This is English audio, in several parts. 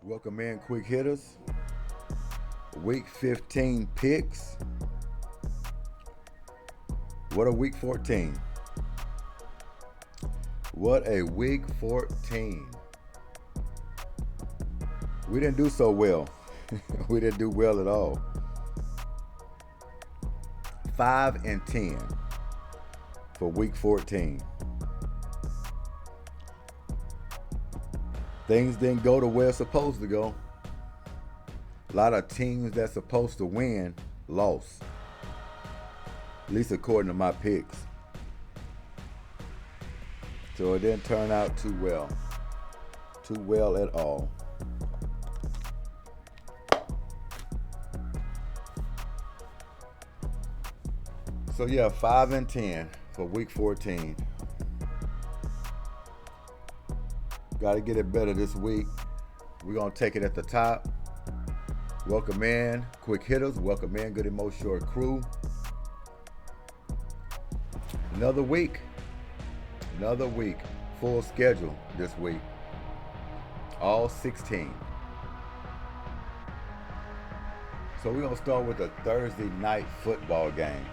Welcome in, quick hitters. Week 15 picks. What a week 14. What a week 14. We didn't do so well. We didn't do well at all. 5-10 for week 14. Things didn't go the way it's supposed to go. A lot of teams that's supposed to win lost. At least according to my picks. So it didn't turn out too well. Too well at all. So yeah, 5-10 for week 14. Got to get it better this week. We're going to take it at the top. Welcome in, quick hitters. Welcome in, Goodymo short crew. Another week. Full schedule this week. All 16. So we're going to start with a Thursday night football game.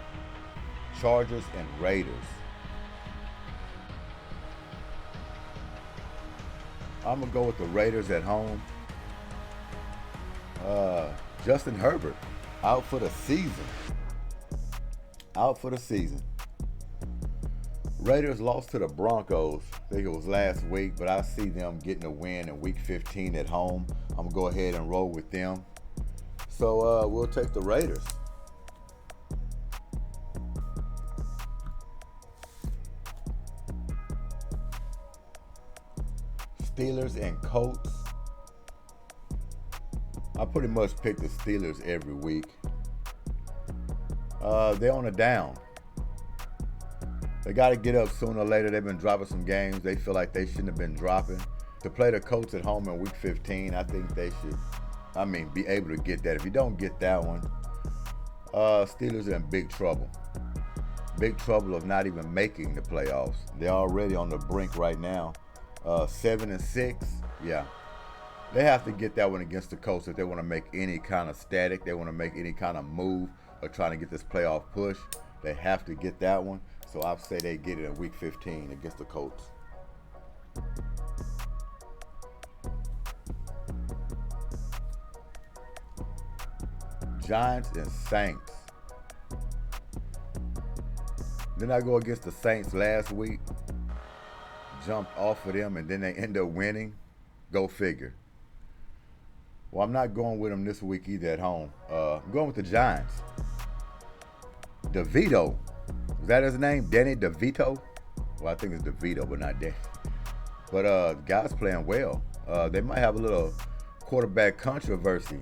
Chargers and Raiders. I'm going to go with the Raiders at home. Justin Herbert out for the season. Raiders lost to the Broncos. I think it was last week, but I see them getting a win in week 15 at home. I'm going to go ahead and roll with them. So we'll take the Raiders. Steelers and Colts. I pretty much pick the Steelers every week. They're on a down. They got to get up sooner or later. They've been dropping some games they feel like they shouldn't have been dropping. To play the Colts at home in week 15, I think they should, be able to get that. If you don't get that one, Steelers are in big trouble. Big trouble of not even making the playoffs. They're already on the brink right now. 7-6, yeah. They have to get that one against the Colts if they want to make any kind of static. They want to make any kind of move or trying to get this playoff push. They have to get that one. So I'd say they get it in week 15 against the Colts. Giants and Saints. Didn't I go against the Saints last week? Jumped off of them and then they end up winning. Go figure. Well, I'm not going with them this week either at home. I'm going with the Giants. DeVito. Is that his name? Danny DeVito? Well, I think it's DeVito, but not Danny. But the guy's playing well. They might have a little quarterback controversy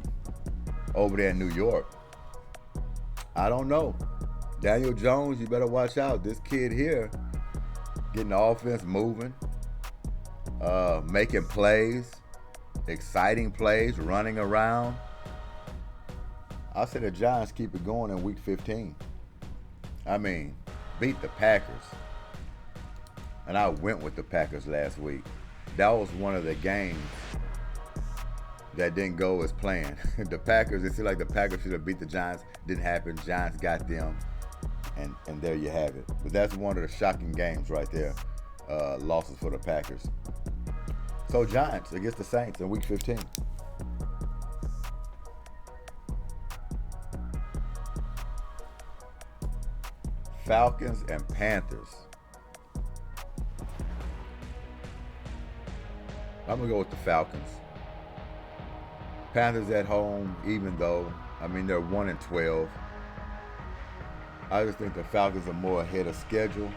over there in New York. I don't know. Daniel Jones, you better watch out. This kid here getting the offense moving, making plays, exciting plays, running around. I say the Giants keep it going in week 15. Beat the Packers. And I went with the Packers last week. That was one of the games that didn't go as planned. The Packers, it seemed like the Packers should have beat the Giants. Didn't happen. Giants got them. And there you have it. But that's one of the shocking games right there. Losses for the Packers. So Giants against the Saints in week 15. Falcons and Panthers. I'm going to go with the Falcons. Panthers at home, even though, they're 1-12. I just think the Falcons are more ahead of schedule.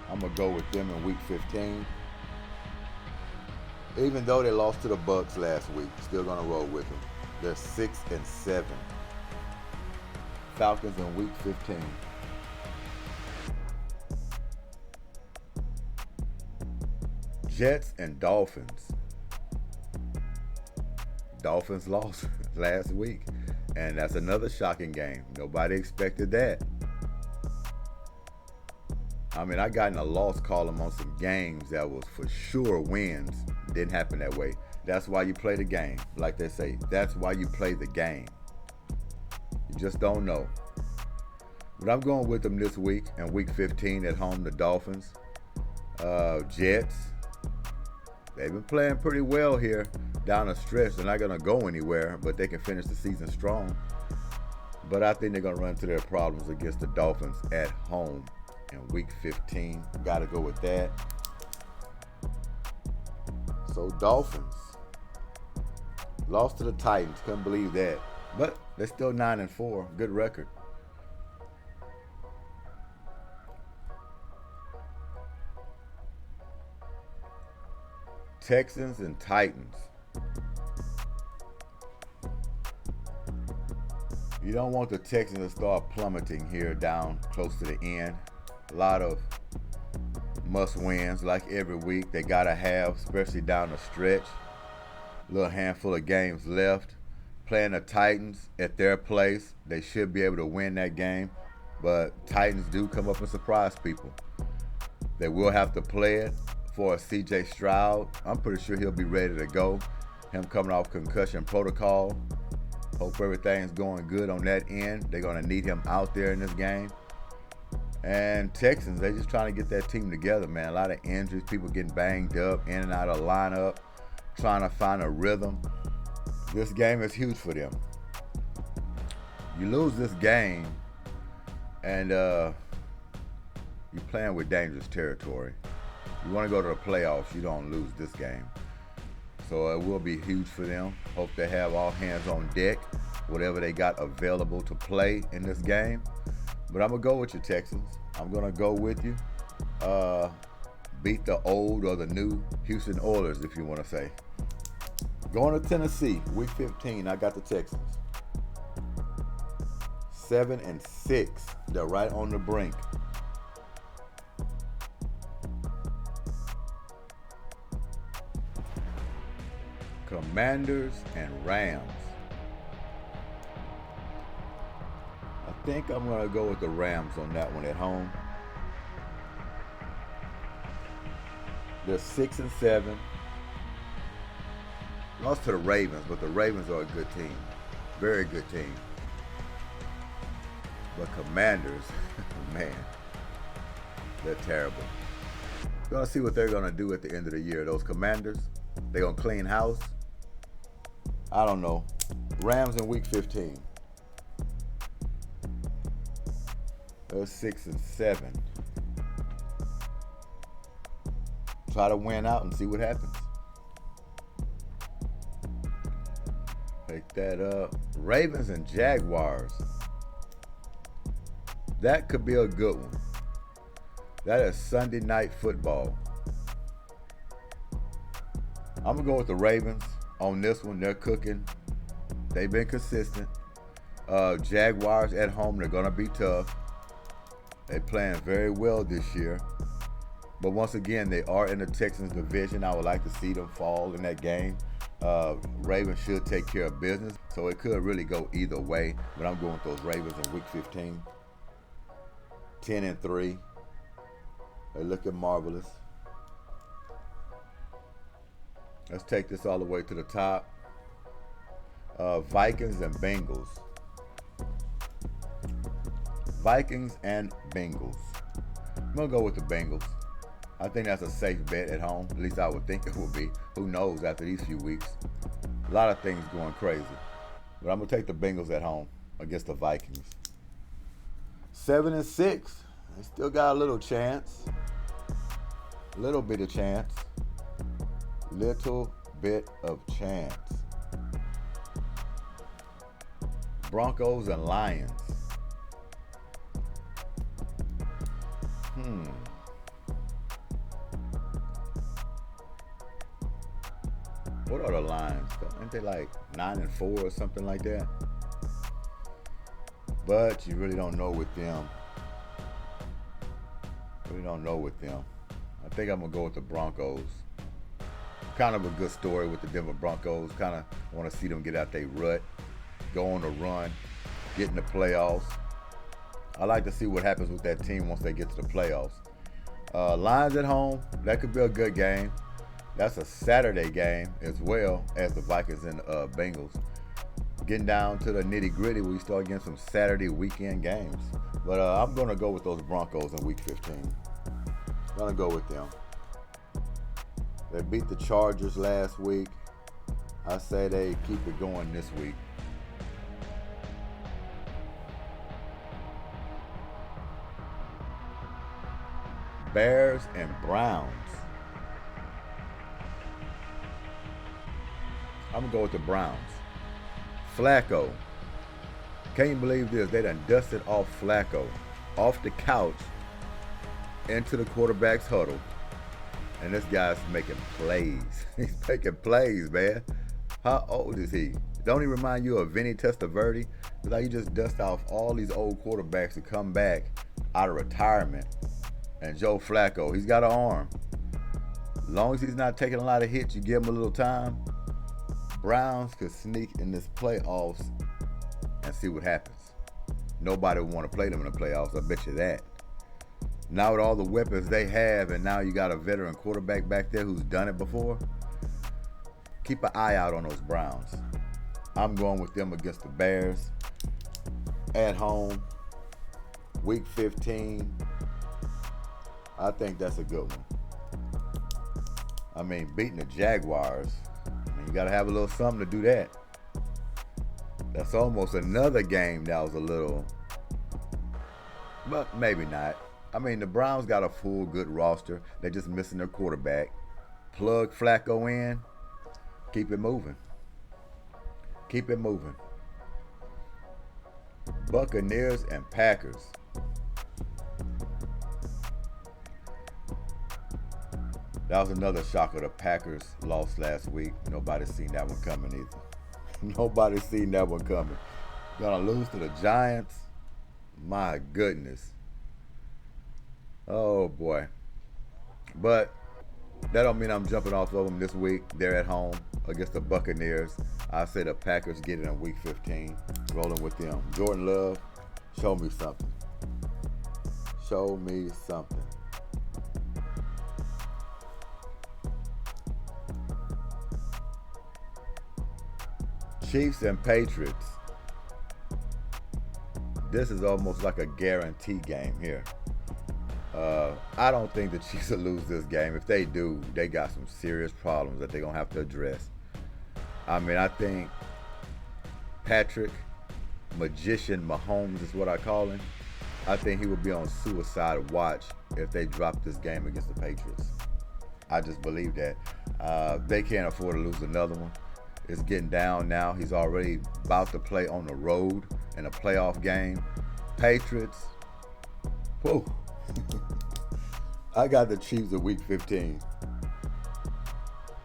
I'm going to go with them in week 15. Even though they lost to the Bucs last week, still going to roll with them. They're 6-7. Falcons in week 15. Jets and Dolphins. Dolphins lost last week. And that's another shocking game. Nobody expected that. I got in a loss column on some games that was for sure wins. Didn't happen that way. That's why you play the game. Like they say, that's why you play the game. You just don't know. But I'm going with them this week in week 15 at home, the Dolphins. Jets, they've been playing pretty well here down the stretch. They're not going to go anywhere, but they can finish the season strong. But I think they're going to run into their problems against the Dolphins at home in week 15. Got to go with that. So Dolphins lost to the Titans. Couldn't believe that. But they're still 9-4. Good record. Texans and Titans. You don't want the Texans to start plummeting here down close to the end. A lot of must-wins like every week they got to have, especially down the stretch. A little handful of games left. Playing the Titans at their place, they should be able to win that game. But Titans do come up and surprise people. They will have to play it for C.J. Stroud. I'm pretty sure he'll be ready to go. Him coming off concussion protocol. Hope everything's going good on that end. They're going to need him out there in this game. And Texans, they're just trying to get that team together, man. A lot of injuries, people getting banged up, in and out of lineup, trying to find a rhythm. This game is huge for them. You lose this game, and you're playing with dangerous territory. You want to go to the playoffs, you don't lose this game. So it will be huge for them. Hope they have all hands on deck, whatever they got available to play in this game. But I'm going to go with you, Texans. I'm going to go with you. Beat the old or the new Houston Oilers, if you want to say. Going to Tennessee, week 15, I got the Texans. 7-6. They're right on the brink. Commanders and Rams. I think I'm going to go with the Rams on that one at home. They're 6-7. Lost to the Ravens, but the Ravens are a good team. Very good team. But Commanders, man, they're terrible. Gonna see what they're gonna do at the end of the year. Those Commanders, they gonna clean house? I don't know. Rams in week 15. They're 6-7. Try to win out and see what happens. Pick that up. Ravens and Jaguars. That could be a good one. That is Sunday night football. I'm going to go with the Ravens on this one. They're cooking. They've been consistent. Jaguars at home, they're going to be tough. They're playing very well this year. But once again, they are in the Texans division. I would like to see them fall in that game. Ravens should take care of business. So it could really go either way. But I'm going with those Ravens in week 15. 10-3. They're looking marvelous. Let's take this all the way to the top. Vikings and Bengals. Vikings and Bengals. I'm going to go with the Bengals. I think that's a safe bet at home. At least I would think it would be. Who knows after these few weeks. A lot of things going crazy. But I'm going to take the Bengals at home against the Vikings. 7-6. They still got a little chance. Little bit of chance. Little bit of chance. Broncos and Lions. What are the Lions? Aren't they like 9-4 or something like that? But you really don't know with them. Really don't know with them. I think I'm going to go with the Broncos. Kind of a good story with the Denver Broncos. Kind of want to see them get out their rut, go on a run, get in the playoffs. I like to see what happens with that team once they get to the playoffs. Lions at home, that could be a good game. That's a Saturday game as well as the Vikings and Bengals. Getting down to the nitty gritty, we start getting some Saturday weekend games. But I'm going to go with those Broncos in week 15. Going to go with them. They beat the Chargers last week. I say they keep it going this week. Bears and Browns. I'm going to go with the Browns. Flacco. Can't you believe this? They done dusted off Flacco off the couch into the quarterback's huddle. And this guy's making plays. He's making plays, man. How old is he? Don't he remind you of Vinny Testaverde? It's like you just dust off all these old quarterbacks to come back out of retirement. And Joe Flacco, he's got an arm. As long as he's not taking a lot of hits, you give him a little time. Browns could sneak in this playoffs and see what happens. Nobody would want to play them in the playoffs, I bet you that. Now with all the weapons they have, and now you got a veteran quarterback back there who's done it before, keep an eye out on those Browns. I'm going with them against the Bears. At home, week 15. I think that's a good one. I mean, beating the Jaguars, you got to have a little something to do that. That's almost another game that was a little, but maybe not. I mean, the Browns got a full good roster. They're just missing their quarterback. Plug Flacco in. Keep it moving. Keep it moving. Buccaneers and Packers. That was another shocker. The Packers lost last week. Nobody's seen that one coming either. Nobody's seen that one coming. Gonna lose to the Giants? My goodness. Oh boy. But that don't mean I'm jumping off of them this week. They're at home against the Buccaneers. I say the Packers get it in week 15. Rolling with them. Jordan Love, show me something. Show me something. Chiefs and Patriots. This is almost like a guarantee game here. I don't think the Chiefs will lose this game. If they do, they got some serious problems that they're going to have to address. I mean, I think Patrick Magician Mahomes is what I call him. I think he would be on suicide watch if they drop this game against the Patriots. I just believe that. They can't afford to lose another one. It's getting down now. He's already about to play on the road in a playoff game. Patriots. Whoa. I got the Chiefs at week 15.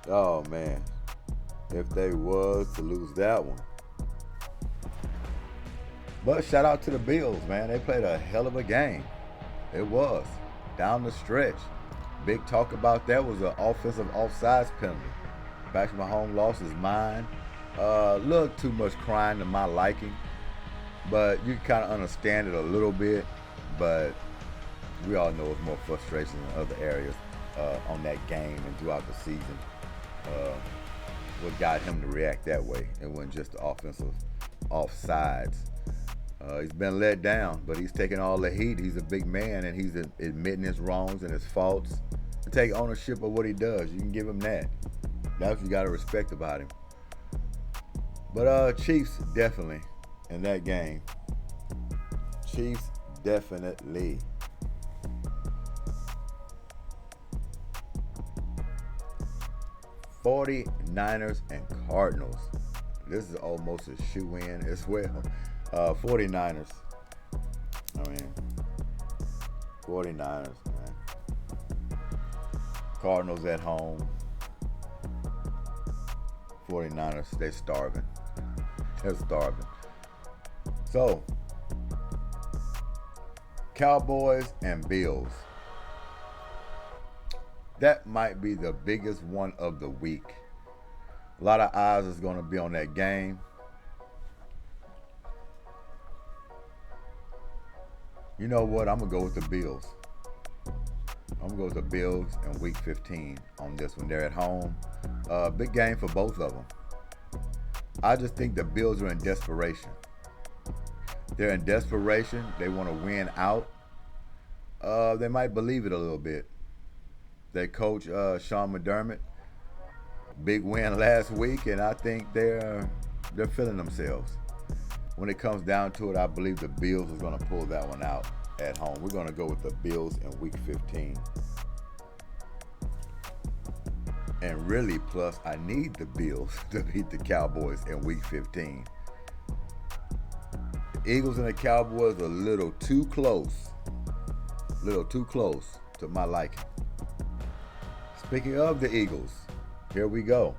Oh, man. If they was to lose that one. But shout out to the Bills, man. They played a hell of a game. It was. Down the stretch. Big talk about that was an offensive offsides penalty. Patrick Mahomes lost his mind. Look, too much crying to my liking. But you kind of understand it a little bit. But we all know it's more frustration in other areas on that game and throughout the season. What got him to react that way. It wasn't just the offensive offsides. He's been let down, but he's taking all the heat. He's a big man, and he's admitting his wrongs and his faults. To take ownership of what he does, you can give him that. That's what you got to respect about him. But Chiefs definitely in that game. Chiefs definitely. '49ers and Cardinals. This is almost a shoe-in as well. 49ers. I mean, 49ers, man. Cardinals at home. 49ers, they're starving. They're starving. So, Cowboys and Bills. That might be the biggest one of the week. A lot of eyes is going to be on that game. You know what? I'm going to go with the Bills. I'm going to go with the Bills in Week 15 on this one. They're at home. Big game for both of them. I just think the Bills are in desperation. They're in desperation. They want to win out. They might believe it a little bit. Their coach, Sean McDermott, big win last week, and I think they're feeling themselves. When it comes down to it, I believe the Bills is going to pull that one out at home. We're going to go with the Bills in Week 15. And really, plus, I need the Bills to beat the Cowboys in Week 15. The Eagles and the Cowboys are a little too close to my liking. Speaking of the Eagles, here we go.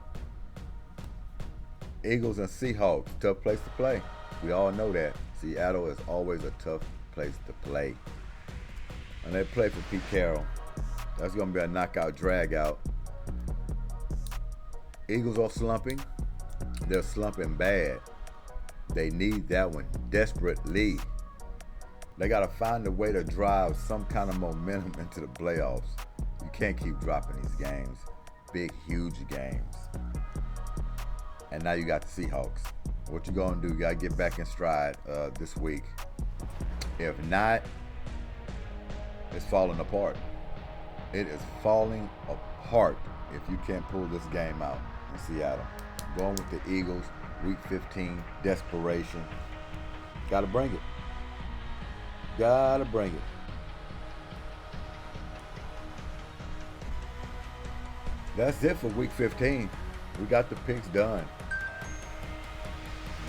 Eagles and Seahawks, tough place to play. We all know that. Seattle is always a tough place to play. And they play for Pete Carroll. That's going to be a knockout drag-out. Eagles are slumping. They're slumping bad. They need that one desperately. They got to find a way to drive some kind of momentum into the playoffs. You can't keep dropping these games. Big, huge games. And now you got the Seahawks. What you going to do? You got to get back in stride this week. If not, it's falling apart. It is falling apart if you can't pull this game out in Seattle. Going with the Eagles, Week 15, desperation. Got to bring it. Got to bring it. That's it for Week 15. We got the picks done.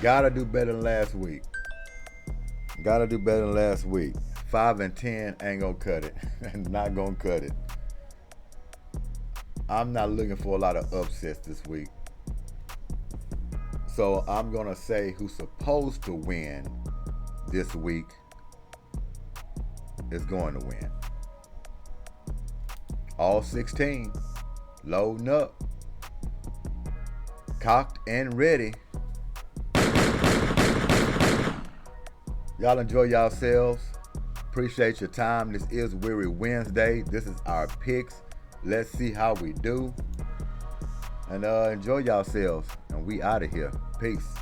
Gotta do better than last week. 5 and 10 ain't gonna cut it. Not gonna cut it. I'm not looking for a lot of upsets this week. So I'm gonna say who's supposed to win this week is going to win. All 16. Loading up. Cocked and ready. Y'all enjoy yourselves. Appreciate your time. This is Weary Wednesday. This is our picks. Let's see how we do. And enjoy yourselves. And we out of here. Peace.